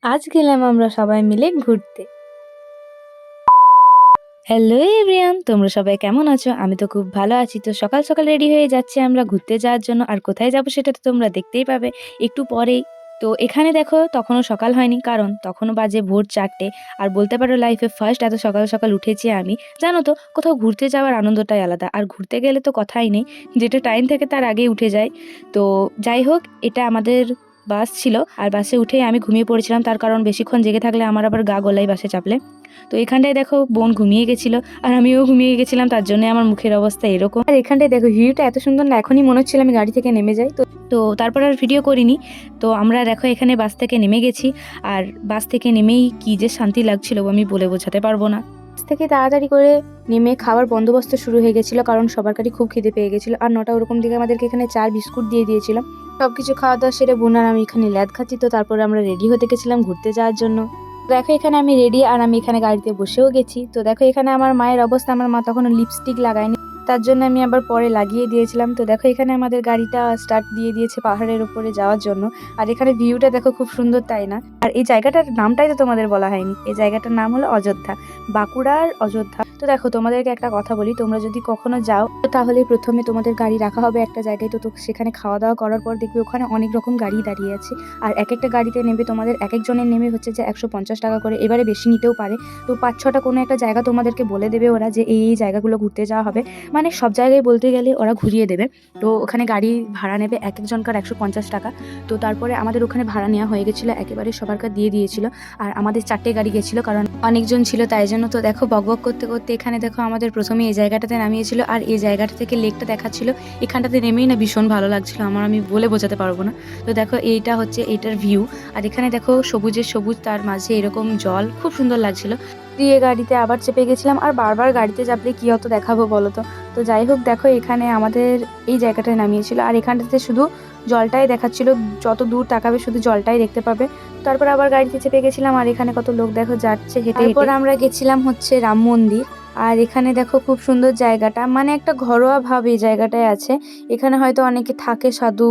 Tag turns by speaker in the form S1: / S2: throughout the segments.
S1: আজ গেলাম আমরা সবাই মিলে ঘুরতে। হ্যালো এভরিওয়ান, তোমরা সবাই কেমন আছো? আমি তো খুব ভালো আছি। তো সকাল সকাল রেডি হয়ে যাচ্ছি আমরা ঘুরতে যাওয়ার জন্য। আর কোথায় যাবো সেটা তো তোমরা দেখতেই পাবে একটু পরেই। তো এখানে দেখো তখনও সকাল হয়নি, কারণ তখনও বাজে ভোর ৪টে। আর বলতে পারো লাইফে ফার্স্ট এত সকাল সকাল উঠেছি আমি। জানো তো, কোথাও ঘুরতে যাওয়ার আনন্দটাই আলাদা। আর ঘুরতে গেলে তো কথাই নেই, যেটা টাইম থাকে তার আগেই উঠে যায়। তো যাই হোক, এটা আমাদের বাস ছিল। আর বাসে উঠেই আমি ঘুমিয়ে পড়েছিলাম, তার কারণ বেশিক্ষণ জেগে থাকলে আমার আবার গা গোলাই বাসে চাপলে। তো এখানটায় দেখো বোন ঘুমিয়ে গেছিল আর আমিও ঘুমিয়ে গেছিলাম, তার জন্য আমার মুখের অবস্থা এরকম। আর এখানটায় দেখো ভিউটা এত সুন্দর না, এখনই মনে হচ্ছিল আমি গাড়ি থেকে নেমে যাই। তো তো তারপর আর ভিডিও করিনি। তো আমরা দেখো এখানে বাস থেকে নেমে গেছি। আর বাস থেকে নেমেই কি যে শান্তি লাগছিল আমি বলে বোঝাতে পারবো না। বাস থেকে তাড়াতাড়ি করে নেমে খাওয়ার বন্দোবস্ত শুরু হয়ে গেছিলো, কারণ সবার কাছে খুব খিদে পেয়ে গেছিলো। আর 9টা ওরকম দিকে আমাদেরকে এখানে চা বিস্কুট দিয়ে দিয়েছিল। সবকিছু খাওয়া দাওয়া সেরে বোন আর আমি এখানে ল্যাদ খাচ্ছি। তো তারপরে আমরা রেডি হতে গেছিলাম ঘুরতে যাওয়ার জন্য। দেখো এখানে আমি রেডি, আর আমি এখানে গাড়িতে বসেও গেছি। তো দেখো এখানে আমার মায়ের অবস্থা, আমার মা তখনও লিপস্টিক লাগায়নি, তার জন্য আমি আবার পরে লাগিয়ে দিয়েছিলাম। তো দেখো এখানে আমাদের গাড়িটা স্টার্ট দিয়ে দিয়েছে পাহাড়ের উপরে যাওয়ার জন্য। আর এখানে ভিউটা দেখো খুব সুন্দর, তাই না? আর এই জায়গাটার নামটাই তো তোমাদের বলা হয়নি। এই জায়গাটার নাম হলো অযোধ্যা, বাঁকুড়ার অযোধ্যা। তো দেখো তোমাদেরকে একটা কথা বলি, তোমরা যদি কখনো যাও তাহলে প্রথমে তোমাদের গাড়ি রাখা হবে একটা জায়গায়। তো সেখানে খাওয়া দাওয়া করার পর দেখবে ওখানে অনেক রকম গাড়ি দাঁড়িয়ে আছে। আর এক একটা গাড়িতে নেবে তোমাদের এক একজনের নেমে হচ্ছে যে 150 টাকা করে, এবারে বেশি নিতেও পারে। তো 5-6টা কোনো একটা জায়গা তোমাদেরকে বলে দেবে ওরা, যে এই জায়গাগুলো ঘুরতে যাওয়া হবে। মানে সব জায়গায় বলতে গেলে ওরা ঘুরিয়ে দেবে। তো ওখানে গাড়ি ভাড়া নেবে এক একজনকার 150 টাকা। তো তারপরে আমাদের ওখানে ভাড়া নেওয়া হয়ে গেছিলো, একেবারে সবারকার দিয়ে দিয়েছিল। আর আমাদের 4টে গাড়ি গেছিলো, কারণ অনেকজন ছিল তাই জন্য। তো দেখো বকবক করতে করতে এখানে দেখো আমাদের প্রথমে এই জায়গাটাতে নামিয়েছিল। আর এই জায়গাটা থেকে লেকটা দেখাচ্ছিল। এখানটাতে নেমেই না ভীষণ ভালো লাগছিল আমার, আমি বলে বোঝাতে পারবো না। তো দেখো এইটা হচ্ছে এইটার ভিউ। আর এখানে দেখো সবুজের সবুজ, তার মাঝে এরকম জল, খুব সুন্দর লাগছিল। দিয়ে গাড়িতে আবার চেপে গেছিলাম। আর বারবার গাড়িতে চাপলে কি হতো দেখাবো বলো তো। তো যাই হোক, দেখো এখানে আমাদের এই জায়গাটায় নামিয়েছিল। আর এখানটাতে শুধু জলটাই দেখাচ্ছিল, যত দূর তাকাবে শুধু জলটাই দেখতে পাবে। তারপর আবার গাড়িতে চেপে গেছিলাম। আর এখানে কত লোক দেখো যাচ্ছে হেঁটে। তারপর আমরা গেছিলাম হচ্ছে রাম মন্দির। আর এখানে দেখো খুব সুন্দর জায়গাটা, মানে একটা ঘরোয়া ভাব এই জায়গাটায় আছে। এখানে হয়তো অনেকে থাকে, সাধু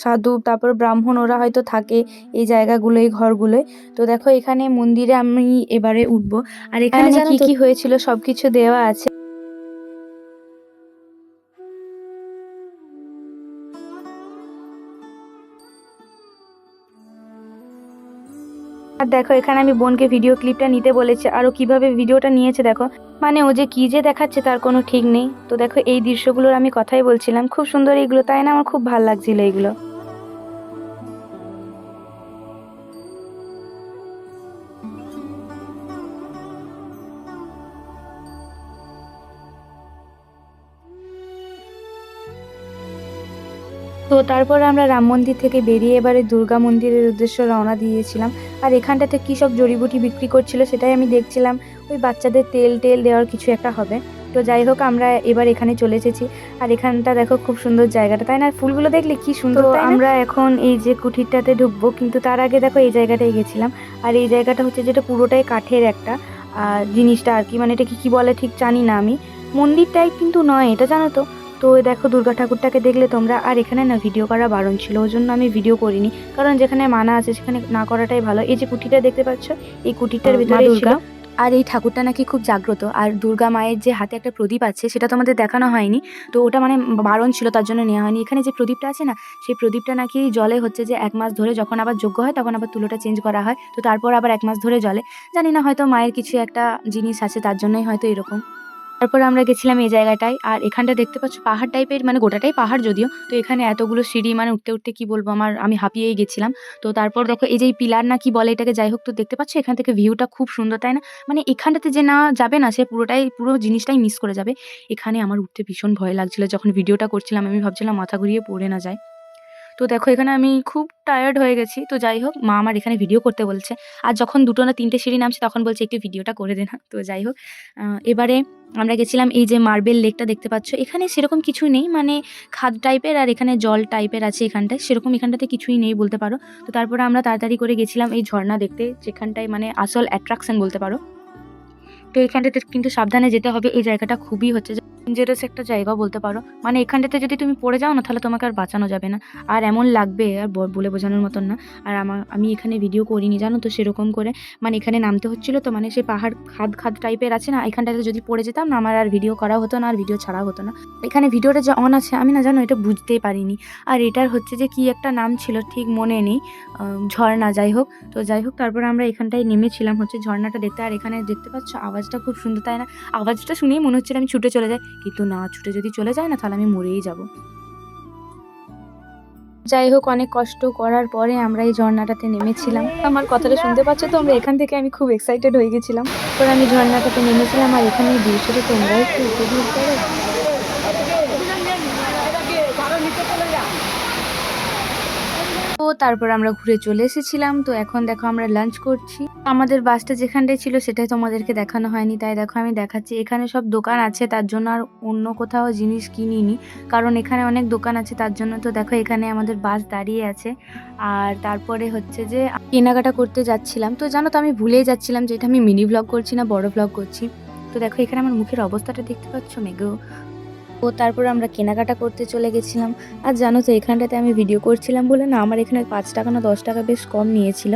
S1: সাধু তারপর ব্রাহ্মণ, ওরা হয়তো থাকে এই জায়গাগুলোই, ঘরগুলোই। তো দেখো এখানে মন্দিরে আমি এবারে উঠবো। আর এখানে কি কি হয়েছিল সবকিছু দেওয়া আছে। আর দেখো এখানে আমি বোনকে ভিডিও ক্লিপটা নিতে বলেছি, আর ও কিভাবে ভিডিওটা নিয়েছে দেখো। মানে ও যে কি যে দেখাচ্ছে তার কোনো ঠিক নেই। তো দেখো এই দৃশ্যগুলোর আমি কথাই বলছিলাম, খুব সুন্দর এইগুলো, তাই না? আমার খুব ভালো লাগছিল এগুলো। তো তারপর আমরা রাম মন্দির থেকে বেরিয়ে এবারে দুর্গা মন্দিরের উদ্দেশ্যে রওনা দিয়েছিলাম। আর এখানটাতে কী সব জড়িবুটি বিক্রি করছিল সেটাই আমি দেখছিলাম। ওই বাচ্চাদের তেল টেল দেওয়ার কিছু একটা হবে। তো যাই হোক, আমরা এবার এখানে চলে এসেছি। আর এখানটা দেখো খুব সুন্দর জায়গাটা, তাই না? ফুলগুলো দেখলে কি সুন্দর। তো আমরা এখন এই যে কুঠিরটাতে ঢুকবো, কিন্তু তার আগে দেখো এই জায়গাটায় গেছিলাম। আর এই জায়গাটা হচ্ছে যেটা পুরোটাই কাঠের একটা জিনিসটা আর কি, মানে এটা কি বলে ঠিক জানি না আমি। মন্দির টাইপ কিন্তু নয় এটা, জানো তো। তো দেখো দুর্গা ঠাকুরটাকে দেখলে তোমরা। আর এখানে না ভিডিও করা বারণ ছিল, ওই জন্য আমি ভিডিও করিনি, কারণ যেখানে মানা আছে সেখানে না করাটাই ভালো। এই যে কুঠিটা দেখতে পাচ্ছ, এই কুঠিটার ভিতরে দুর্গা। আর এই ঠাকুরটা নাকি খুব জাগ্রত। আর দুর্গা মায়ের যে হাতে একটা প্রদীপ আছে সেটা তোমাদের দেখানো হয়নি, তো ওটা মানে বারণ ছিল, তার জন্য নেওয়া হয়নি। এখানে যে প্রদীপটা আছে না, সেই প্রদীপটা নাকি জলে হচ্ছে যে 1 মাস ধরে, যখন আবার যোগ্য হয় তখন আবার তুলোটা চেঞ্জ করা হয়। তো তারপর আবার 1 মাস ধরে জলে, জানি না, হয়তো মায়ের কিছু একটা জিনিস আছে তার জন্যই হয়তো এরকম। তারপর আমরা গেছিলাম এই জায়গাটায়। আর এখানটা দেখতে পাচ্ছ পাহাড় টাইপের, মানে গোটাটাই পাহাড় যদিও। তো এখানে এতগুলো সিঁড়ি, মানে উঠতে উঠতে কি বলবো, আমি হাঁপিয়েই গেছিলাম। তো তারপর দেখো এই যে পিলার না কি বলে এটাকে, যাই হোক, তো দেখতে পাচ্ছ এখান থেকে ভিউটা খুব সুন্দর, তাই না? মানে এখানটাতে যে না যাবে না, সে পুরো জিনিসটাই মিস করে যাবে। এখানে আমার উঠতে ভীষণ ভয় লাগছিল, যখন ভিডিওটা করছিলাম আমি ভাবছিলাম মাথা ঘুরিয়ে পড়ে না যায়। তো দেখো এখানে আমি খুব টায়ার্ড হয়ে গেছি। তো যাই হোক, মা আমার এখানে ভিডিও করতে বলছে। আর যখন 2টো না 3টে সিঁড়ি নামছে তখন বলছে একটু ভিডিওটা করে দে না। তো যাই হোক, এবারে আমরা গেছিলাম এই যে মার্বেল লেকটা দেখতে পাচ্ছ। এখানে সেরকম কিছু নেই, মানে খাদ টাইপের, আর এখানে জল টাইপের আছে এখানটায়, সেরকম এখানটাতে কিছুই নেই বলতে পারো। তো তারপরে আমরা তাড়াতাড়ি করে গেছিলাম এই ঝর্ণা দেখতে, যেখানটায় মানে আসল অ্যাট্রাকশন বলতে পারো। তো এখানটাতে কিন্তু সাবধানে যেতে হবে, এই জায়গাটা খুবই হচ্ছে যে ডেঞ্জারাস একটা জায়গা বলতে পারো। মানে এখানটাতে যদি তুমি পড়ে যাও না তাহলে তোমাকে আর বাঁচানো যাবে না। আর এমন লাগবে আর বলে বোঝানোর মতন না। আর আমি এখানে ভিডিও করিনি জানো তো সেরকম করে। মানে এখানে নামতে হচ্ছিল তো, মানে সে পাহাড় খাদ খাদ টাইপের আছে না, এখানটাতে যদি পড়ে যেতাম না আমার আর ভিডিও করা হতো না, আর ভিডিও ছাড়া হতো না। এখানে ভিডিওটা যে অন আছে আমি না জানো এটা বুঝতেই পারিনি। আর এটার হচ্ছে যে কি একটা নাম ছিল ঠিক মনে নেই, ঝর্ণা, যাই হোক। তো যাই হোক তারপরে আমরা এখানটায় নেমেছিলাম হচ্ছে ঝর্ণাটা দেখতে। আর এখানে দেখতে পাচ্ছ আওয়াজটা খুব সুন্দর, তাই না? আওয়াজটা শুনেই মনে হচ্ছিল আমি ছুটে চলে যাই, কিন্তু না, ছুটে যদি চলে যায় না তাহলে আমি মরেই যাব। যাই হোক অনেক কষ্ট করার পরে আমরা এই ঝর্ণাটাতে নেমেছিলাম। আমার কথাটা শুনতে পাচ্ছ তো? আমরা এখান থেকে আমি খুব এক্সাইটেড হয়ে গেছিলাম। পরে আমি ঝর্ণাটাতে নেমেছিলাম আর এখানে এই দৃশ্যটা তোমরা একটু উপভোগ করো। তো তারপর আমরা ঘুরে চলে এসেছিলাম। তো এখন দেখো আমরা লাঞ্চ করছি। আমাদের বাসটা যেখানটায় ছিল সেটাই তোমাদেরকে দেখানো হয়নি, তাই দেখো আমি দেখাচ্ছি। এখানে সব দোকান আছে তার জন্য আর অন্য কোথাও জিনিস কিনিনি, কারণ এখানে অনেক দোকান আছে তার জন্য। তো দেখো এখানে আমাদের বাস দাঁড়িয়ে আছে। আর তারপরে হচ্ছে যে কেনাকাটা করতে যাচ্ছিলাম। তো জানো তো আমি ভুলেই যাচ্ছিলাম যে এটা আমি মিনি ব্লগ করছি না বড় ব্লগ করছি। তো দেখো এখানে আমার মুখের অবস্থাটা দেখতে পাচ্ছ মেঘো। তো তারপর আমরা কেনাকাটা করতে চলে গেছিলাম। আর জানো তো এখানটাতে আমি ভিডিও করছিলাম বলে না আমার এখানে 5 টাকা না 10 টাকা বেশ কম নিয়েছিল।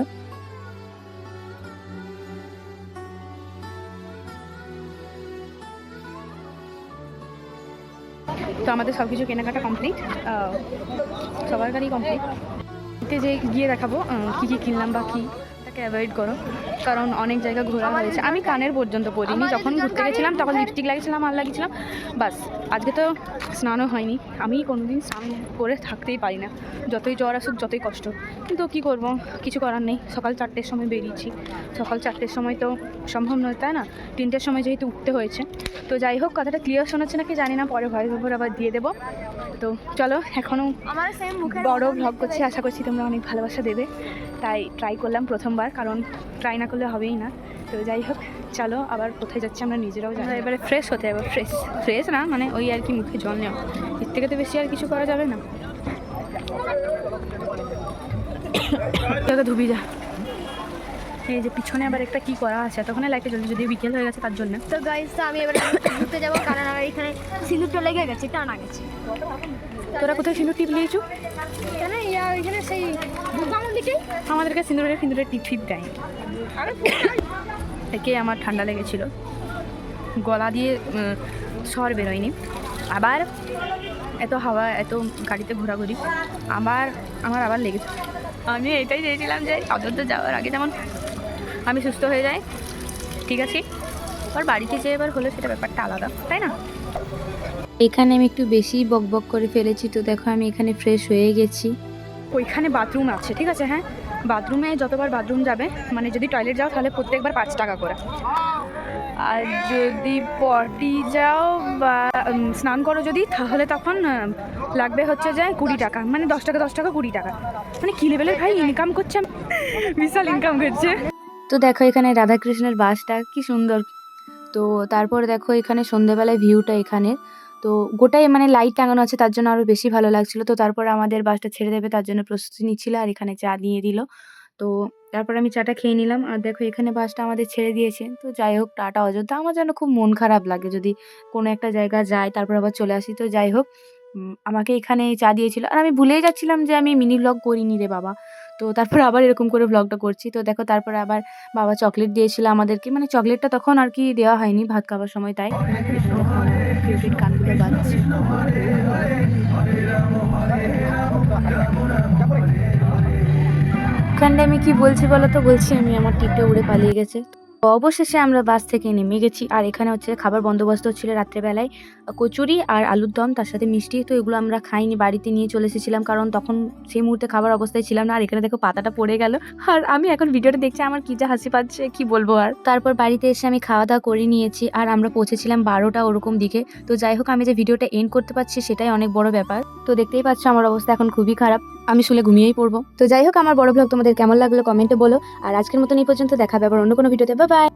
S2: তো আমাদের সব কিছু কেনাকাটা কমপ্লিট, সবারই কমপ্লিট। যে গিয়ে দেখাবো কী কী কিনলাম বা কী, তাকে অ্যাভয়েড করো, কারণ অনেক জায়গা ঘোরা হয়েছে। আমি কানের পর্যন্ত পরিনি, যখন ঘুরতে গেছিলাম তখন লিপস্টিক লাগিয়েছিলাম আর লাগিয়েছিলাম বাস। আজকে তো স্নানও হয়নি, আমি কোনোদিন স্নান করে থাকতেই পারি না, যতই জ্বর আসুক যতই কষ্ট। কিন্তু কী করব, কিছু করার নেই। সকাল 4টের সময় বেরিয়েছি, সকাল 4টের সময় তো সম্ভব নয়, তাই না? 3টের সময় যেহেতু উঠতে হয়েছে। তো যাই হোক, কথাটা ক্লিয়ার শোনাচ্ছে নাকি জানি না, পরে ভয়েস ওভার আবার দিয়ে দেবো। তো চলো, এখনও বড় ভ্লগ করছি, আশা করছি তোমরা অনেক ভালোবাসা দেবে, তাই ট্রাই করলাম প্রথমবার, কারণ ট্রাই না করলে হবেই না। তো যাই হোক চলো, আবার কোথায় যাচ্ছি আমরা নিজেরাও জানি। এবারে ফ্রেশ হতে হবে, ফ্রেশ না মানে ওই আর কি, মুখে জল নেওয়া, এর থেকে তো বেশি আর কিছু করা যাবে না। ধুবি যা। এই যে পিছনে আবার একটা কি করা আছে, তখন লাইটে জ্বলছে, যদি বিকেল হয়ে গেছে তার জন্য।
S3: তো গাইস, তো আমি এবার ঘুরতে যাবো, কারণ আমার এখানে সিঁদুরটা লেগে গেছে, টানা গেছে।
S2: তোরা কোথায় সিঁদুর টিপ নিয়েছো?
S3: কেন এখানে সেই দোকান দিকে
S2: আমাদেরকে সিঁদুরের টিপ ফিপ দেয়। একে আমার ঠান্ডা লেগেছিল, গলা দিয়ে স্বর বেরোয়নি। আবার এত হাওয়া, এত গাড়িতে ঘোরাঘুরি, আমার আবার লেগেছে। আমি এটাই চেয়েছিলাম যে অযোধ্যা যাওয়ার আগে যেমন আমি সুস্থ হয়ে যাই, ঠিক আছে? আর বাড়িতে যেয়ে এবার হলে সেটা ব্যাপারটা আলাদা, তাই না?
S1: এখানে আমি একটু বেশি বকবক করে ফেলেছি। তো দেখো আমি এখানে ফ্রেশ হয়ে গেছি।
S2: ওইখানে বাথরুম আছে, ঠিক আছে? হ্যাঁ, বাথরুমে যতবার বাথরুম যাবে, মানে যদি টয়লেট যাও তাহলে প্রত্যেকবার 5 টাকা করে, আর যদি পটি যাও বা স্নান করো যদি, তাহলে তখন লাগবে হচ্ছে যে 20 টাকা, মানে 10 টাকা 20 টাকা। মানে কি লেভেলের ভাই ইনকাম করছে, বিশাল ইনকাম করছে।
S1: তো দেখো এখানে রাধাকৃষ্ণের বাসটা কি সুন্দর। তো তারপর দেখো এখানে সন্ধ্যেবেলায় ভিউটা এখানে, তো গোটাই মানে লাইট টাঙানো আছে তার জন্য আরও বেশি ভালো লাগছিল। তো তারপর আমাদের বাসটা ছেড়ে দেবে তার জন্য প্রস্তুতি নিচ্ছিল, আর এখানে চা দিয়ে দিল। তো তারপর আমি চাটা খেয়ে নিলাম। আর দেখো এখানে বাসটা আমাদের ছেড়ে দিয়েছে। তো যাই হোক, টাটা অযোধ্যা। আমার যেন খুব মন খারাপ লাগে যদি কোনো একটা জায়গা যাই তারপর আবার চলে আসি। তো যাই হোক, আমাকে এখানে চা দিয়েছিল, আর আমি ভুলেই যাচ্ছিলাম যে আমি মিনি ব্লগ করিনি রে বাবা। তো তারপর আবার এরকম করে ব্লগটা করছি। তো দেখো তারপরে আবার বাবা চকলেট দিয়েছিল আমাদেরকে, মানে চকলেটটা তখন আর কি দেওয়া হয়নি ভাত খাওয়ার সময়, তাই দেখো আমার ফেভারিট গানগুলো বাজছে। এখানটায় আমি কি বলছি বলো তো? বলছি আমি আমার টিপটা উড়ে পালিয়ে গেছে। তো অবশেষে আমরা বাস থেকে নেমে গেছি। আর এখানে হচ্ছে খাবার বন্দোবস্ত ছিল রাত্রেবেলায়, কচুরি আর আলুর দম, তার সাথে মিষ্টি। তো এগুলো আমরা খাইনি, বাড়িতে নিয়ে চলে এসেছিলাম, কারণ তখন সেই মুহূর্তে খাবার অবস্থায় ছিলাম না। আর এখানে দেখো পাতাটা পড়ে গেল, আর আমি এখন ভিডিওটা দেখছি আমার কি যা হাসি পাচ্ছে কি বলবো। আর তারপর বাড়িতে এসে আমি খাওয়া দাওয়া করে নিয়েছি, আর আমরা পৌঁছেছিলাম 12টা ওরকম দিকে। তো যাই হোক, আমি যে ভিডিওটা এন্ড করতে পারছি সেটাই অনেক বড় ব্যাপার। তো দেখতেই পাচ্ছ আমার অবস্থা এখন খুবই খারাপ, আমি শুলে ঘুমিয়েই পড়বো। তো যাই হোক, আমার বড় ব্লগ তোমাদের কেমন লাগলো কমেন্টে বলো। আর আজকের মতন এই পর্যন্ত, দেখা হবে আবার অন্য কোনো ভিডিওতে। Bye bye.